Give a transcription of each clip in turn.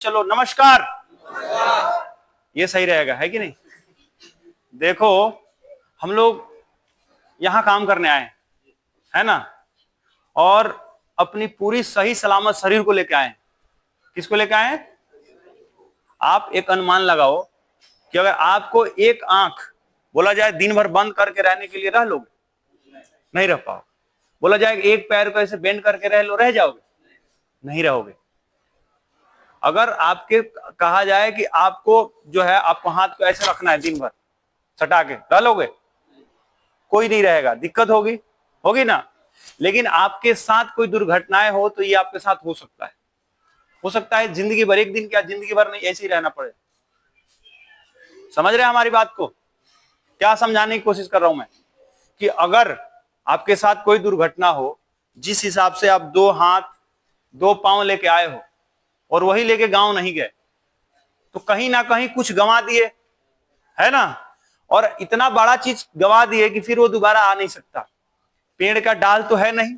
चलो नमस्कार, ये सही रहेगा, है कि नहीं? देखो, हम लोग यहां काम करने आए हैं, है ना? और अपनी पूरी सही सलामत शरीर को लेके आए हैं। किसको लेके आए हैं? आप एक अनुमान लगाओ कि अगर आपको एक आंख बोला जाए दिन भर बंद करके रहने के लिए, रह लोगे? नहीं रह पाओ। बोला जाए एक पैर को ऐसे बेंड करके रह लो, रह जाओगे? नहीं रहोगे। अगर आपके कहा जाए कि आपको जो है आपको हाथ को ऐसे रखना है दिन भर सटा के, रह लोगे? कोई नहीं रहेगा, दिक्कत होगी, होगी ना? लेकिन आपके साथ कोई दुर्घटनाएं हो तो ये आपके साथ हो सकता है जिंदगी भर, एक दिन क्या जिंदगी भर नहीं, ऐसे ही रहना पड़े। समझ रहे हैं हमारी बात को? क्या समझाने की कोशिश कर रहा हूं मैं कि अगर आपके साथ कोई दुर्घटना हो, जिस हिसाब से आप दो हाथ दो पांव लेके आए हो और वही लेके गांव नहीं गए, तो कहीं ना कहीं कुछ गंवा दिए, है ना? और इतना बड़ा चीज गंवा दिए कि फिर वो दोबारा आ नहीं सकता। पेड़ का डाल तो है नहीं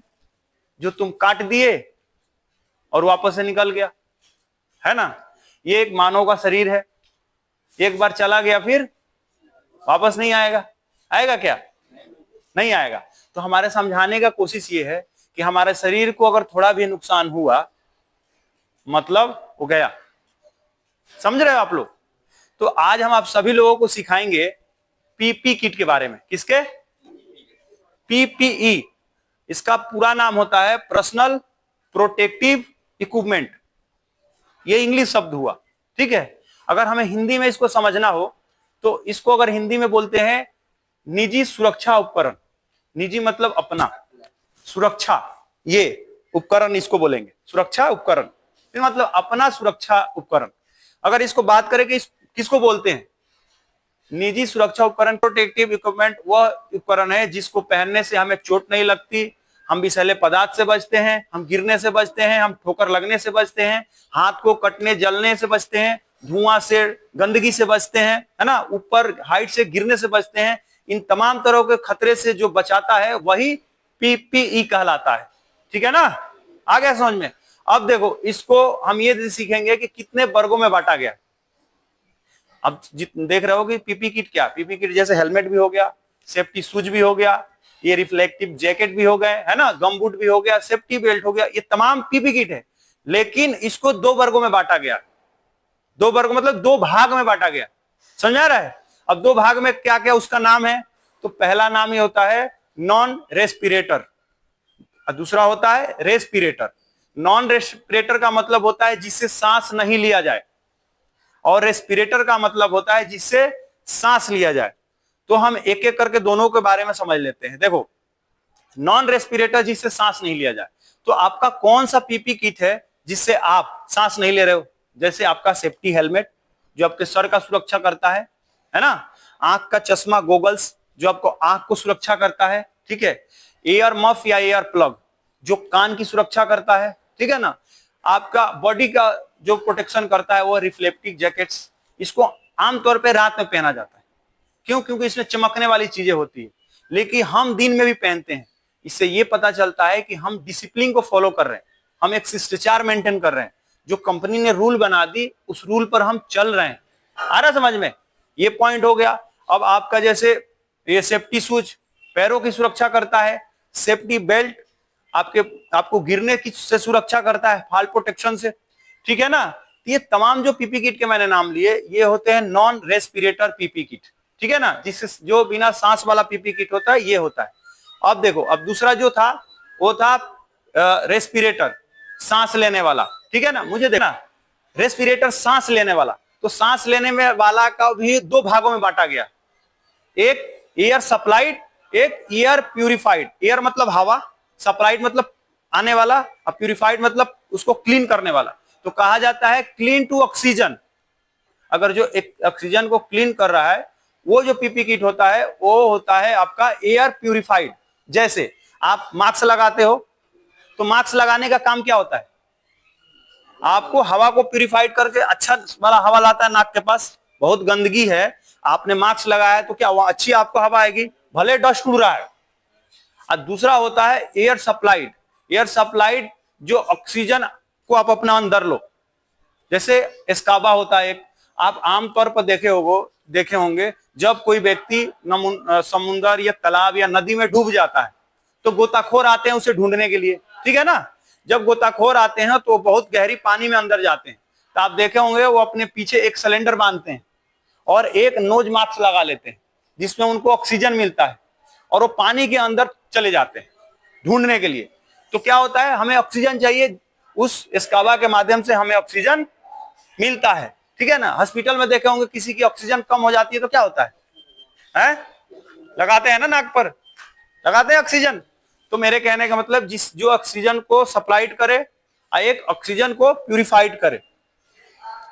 जो तुम काट दिए और वापस से निकल गया, है ना? ये एक मानव का शरीर है, एक बार चला गया फिर वापस नहीं आएगा। आएगा क्या? नहीं आएगा। तो हमारे समझाने का कोशिश ये है कि हमारे शरीर को अगर थोड़ा भी नुकसान हुआ मतलब वो गया। समझ रहे हो आप लोग? तो आज हम आप सभी लोगों को सिखाएंगे पीपी किट के बारे में। किसके? पीपीई। इसका पूरा नाम होता है पर्सनल प्रोटेक्टिव इक्विपमेंट। ये इंग्लिश शब्द हुआ, ठीक है? अगर हमें हिंदी में इसको समझना हो तो इसको अगर हिंदी में बोलते हैं निजी सुरक्षा उपकरण। निजी मतलब अपना, सुरक्षा, ये उपकरण इसको बोलेंगे सुरक्षा उपकरण, मतलब अपना सुरक्षा उपकरण। अगर इसको बात करें कि किसको बोलते हैं निजी सुरक्षा उपकरण, प्रोटेक्टिव इक्विपमेंट वह उपकरण है जिसको पहनने से हमें चोट नहीं लगती, हम विषैले पदार्थ से बचते हैं, हम गिरने से बचते हैं, हम ठोकर लगने से बचते हैं, हाथ को कटने जलने से बचते हैं, धुआं से, गंदगी से बचते हैं, है ना? ऊपर हाइट से गिरने से बचते हैं। इन तमाम तरह के खतरे से जो बचाता है वही पीपीई कहलाता है, ठीक है ना? आ गया समझ में? अब देखो, इसको हम ये सीखेंगे कि कितने वर्गों में बांटा गया। अब देख रहे हो कि पीपी किट क्या? पीपी किट जैसे हेलमेट भी हो गया, सेफ्टी शूज भी हो गया, ये रिफ्लेक्टिव जैकेट भी हो गए, है ना, गम बूट भी हो गया, सेफ्टी बेल्ट हो गया, ये तमाम पीपी किट है। लेकिन इसको दो वर्गों में बांटा गया। दो वर्ग मतलब दो भाग में बांटा गया। समझा रहा है? अब दो भाग में क्या क्या उसका नाम है? तो पहला नाम ही होता है नॉन रेस्पिरेटर, दूसरा होता है रेस्पिरेटर। नॉन रेस्पिरेटर का मतलब होता है जिससे सांस नहीं लिया जाए, और रेस्पिरेटर का मतलब होता है जिससे सांस लिया जाए। तो हम एक एक करके दोनों के बारे में समझ लेते हैं। देखो, नॉन रेस्पिरेटर जिससे सांस नहीं लिया जाए, तो आपका कौन सा पीपी किट है जिससे आप सांस नहीं ले रहे हो? जैसे आपका सेफ्टी हेलमेट जो आपके सर का सुरक्षा करता है ना? आंख का चश्मा गोगल्स जो आपको आंख को सुरक्षा करता है, ठीक है? एयर मफ या एयर प्लग जो कान की सुरक्षा करता है, ठीक है ना? आपका बॉडी का जो प्रोटेक्शन करता है वो रिफ्लेक्टिव जैकेट्स। इसको आमतौर पे रात में पहना जाता है। क्यों? क्योंकि इसमें चमकने वाली चीजें होती है, लेकिन हम दिन में भी पहनते हैं। इससे ये पता चलता है कि हम डिसिप्लिन को फॉलो कर रहे हैं, हम एक शिष्टाचार मेंटेन कर रहे हैं। जो कंपनी ने रूल बना दी उस रूल पर हम चल रहे हैं। आ रहा समझ में? ये पॉइंट हो गया। अब आपका जैसे ये सेफ्टी शूज पैरों की सुरक्षा करता है, सेफ्टी बेल्ट आपको गिरने की से सुरक्षा करता है, फॉल प्रोटेक्शन से, ठीक है ना? ये तमाम जो पीपी किट के मैंने नाम लिए ये होते हैं नॉन रेस्पिरेटर पीपी किट, ठीक है ना? जिससे जो बिना सांस वाला पीपी किट होता है ये होता है। अब देखो, अब दूसरा जो था वो था रेस्पिरेटर, सांस लेने वाला, ठीक है ना? मुझे देखना, रेस्पिरेटर सांस लेने वाला। तो सांस लेने में वाला का भी दो भागों में बांटा गया, एक एयर सप्लाइड, एक एयर प्यूरिफाइड। एयर मतलब हवा, सप्लाइड मतलब आने वाला, और प्यूरिफाइड मतलब उसको क्लीन करने वाला। तो कहा जाता है क्लीन टू ऑक्सीजन। अगर जो एक ऑक्सीजन को क्लीन कर रहा है वो जो पीपी किट होता है वो होता है आपका एयर प्यूरिफाइड। जैसे आप मास्क लगाते हो तो मास्क लगाने का काम क्या होता है? आपको हवा को प्यूरिफाइड करके अच्छा वाला हवा लाता है नाक के पास। बहुत गंदगी है, आपने मास्क लगाया है तो क्या अच्छी आपको हवा आएगी, भले डस्ट उड़ रहा है। और दूसरा होता है एयर सप्लाइड। एयर सप्लाइड जो ऑक्सीजन को आप अपना अंदर लो, जैसे एस्काबा होता है एक, आप आमतौर पर देखे होंगे जब कोई व्यक्ति समुद्र या तालाब या नदी में डूब जाता है तो गोताखोर आते हैं उसे ढूंढने के लिए, ठीक है ना। जब गोताखोर आते हैं तो बहुत गहरी पानी में अंदर जाते हैं, तो आप देखे होंगे वो अपने पीछे एक सिलेंडर बांधते हैं और एक नोज मास्क लगा लेते हैं जिसमें उनको ऑक्सीजन मिलता है, और वो पानी के अंदर चले जाते हैं ढूंढने के लिए। तो क्या होता है, हमें ऑक्सीजन चाहिए, उस एस्काबा के माध्यम से हमें ऑक्सीजन मिलता है, ठीक है ना। हॉस्पिटल में देखे होंगे किसी की ऑक्सीजन कम हो जाती है तो क्या होता है? लगाते हैं ना, नाक पर लगाते हैं ऑक्सीजन। तो मेरे कहने का मतलब जो ऑक्सीजन को सप्लाइड करे, एक ऑक्सीजन को प्यूरिफाइड करे।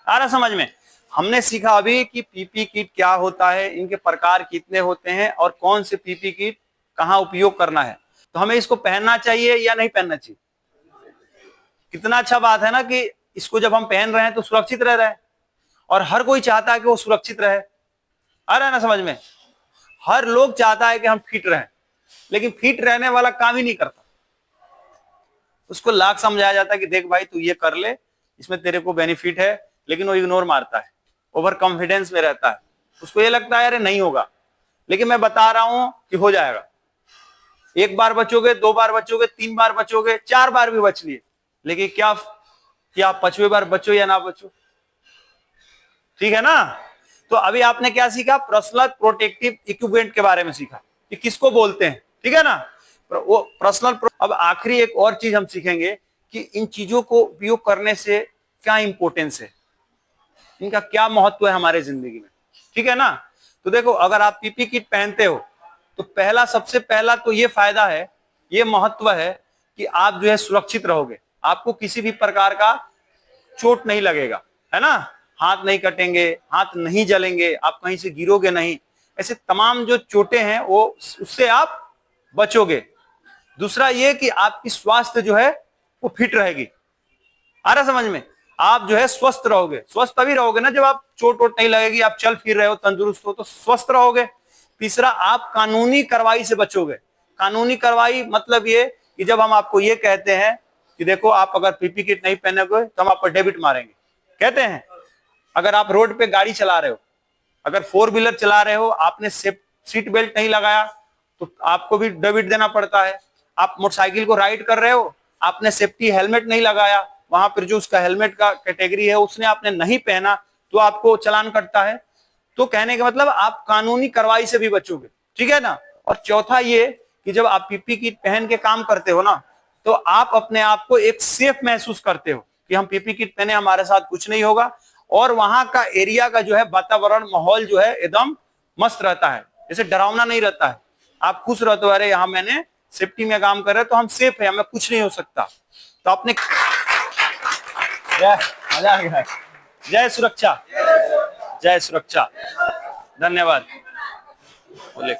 आ रहा समझ में? हमने सीखा अभी कि पीपी किट क्या होता है, इनके प्रकार कितने होते हैं और कौन से पीपी किट कहाँ उपयोग करना है। तो हमें इसको पहनना चाहिए या नहीं पहनना चाहिए? कितना अच्छा बात है ना कि इसको जब हम पहन रहे हैं तो सुरक्षित रह रहे हैं, और हर कोई चाहता है कि वो सुरक्षित रहे। आ रहा है ना समझ में? हर लोग चाहता है कि हम फिट रहें, लेकिन फिट रहने वाला काम ही नहीं करता। उसको लाख समझाया जाता है कि देख भाई तू ये कर ले, इसमें तेरे को बेनिफिट है, लेकिन वो इग्नोर मारता है, ओवर कॉन्फिडेंस में रहता है, उसको ये लगता है अरे नहीं होगा। लेकिन मैं बता रहा हूं कि हो जाएगा। एक बार बचोगे, 2 बार बचोगे, 3 बार बचोगे, 4 बार भी बच लिए, लेकिन क्या आप 5वें बार बचो या ना बचो, ठीक है ना। तो अभी आपने क्या सीखा? पर्सनल प्रोटेक्टिव इक्विपमेंट के बारे में सीखा कि किसको बोलते हैं, ठीक है ना। वो पर्सनल। अब आखिरी एक और चीज हम सीखेंगे कि इन चीजों को उपयोग करने से क्या इंपॉर्टेंस है, इनका क्या महत्व है हमारे जिंदगी में, ठीक है ना। तो देखो, अगर आप पीपी किट पहनते हो तो सबसे पहला तो ये फायदा है, ये महत्व है कि आप जो है सुरक्षित रहोगे, आपको किसी भी प्रकार का चोट नहीं लगेगा, है ना। हाथ नहीं कटेंगे, हाथ नहीं जलेंगे, आप कहीं से गिरोगे नहीं, ऐसे तमाम जो चोटें हैं वो उससे आप बचोगे। दूसरा ये कि आपकी स्वास्थ्य जो है वो फिट रहेगी। आ रहा समझ में? आप जो है स्वस्थ रहोगे। स्वस्थ तभी रहोगे ना जब आप चोट वोट नहीं लगेगी, आप चल फिर रहे हो, तंदुरुस्त हो, तो स्वस्थ रहोगे। तीसरा, आप कानूनी कार्रवाई से बचोगे। कानूनी कार्रवाई मतलब ये कि जब हम आपको ये कहते हैं कि देखो आप अगर पीपी किट नहीं पहनोगे तो हम आप पर डेबिट मारेंगे, कहते हैं। अगर आप रोड पे गाड़ी चला रहे हो, अगर 4 व्हीलर चला रहे हो, आपने सीट बेल्ट नहीं लगाया तो आपको भी डेबिट देना पड़ता है। आप मोटरसाइकिल को राइड कर रहे हो, आपने सेफ्टी हेलमेट नहीं लगाया, वहां पर जो उसका हेलमेट का कैटेगरी है उसने आपने नहीं पहना तो आपको चालान कटता है। तो कहने का मतलब आप कानूनी कार्रवाई से भी बचोगे, ठीक है ना। और चौथा ये कि जब आप पीपी किट पहन के काम करते हो ना, तो आप अपने आप को एक सेफ महसूस करते हो कि हम पीपी किट पहने, हमारे साथ कुछ नहीं होगा। और वहां का एरिया का जो है वातावरण, माहौल जो है एकदम मस्त रहता है, जैसे डरावना नहीं रहता है। आप खुश रहते हो, अरे यहाँ मैंने सेफ्टी में काम कर रहे तो हम सेफ है, हमें कुछ नहीं हो सकता। तो आपने मजा आ गया। जय सुरक्षा, जय सुरक्षा। धन्यवाद। बोले।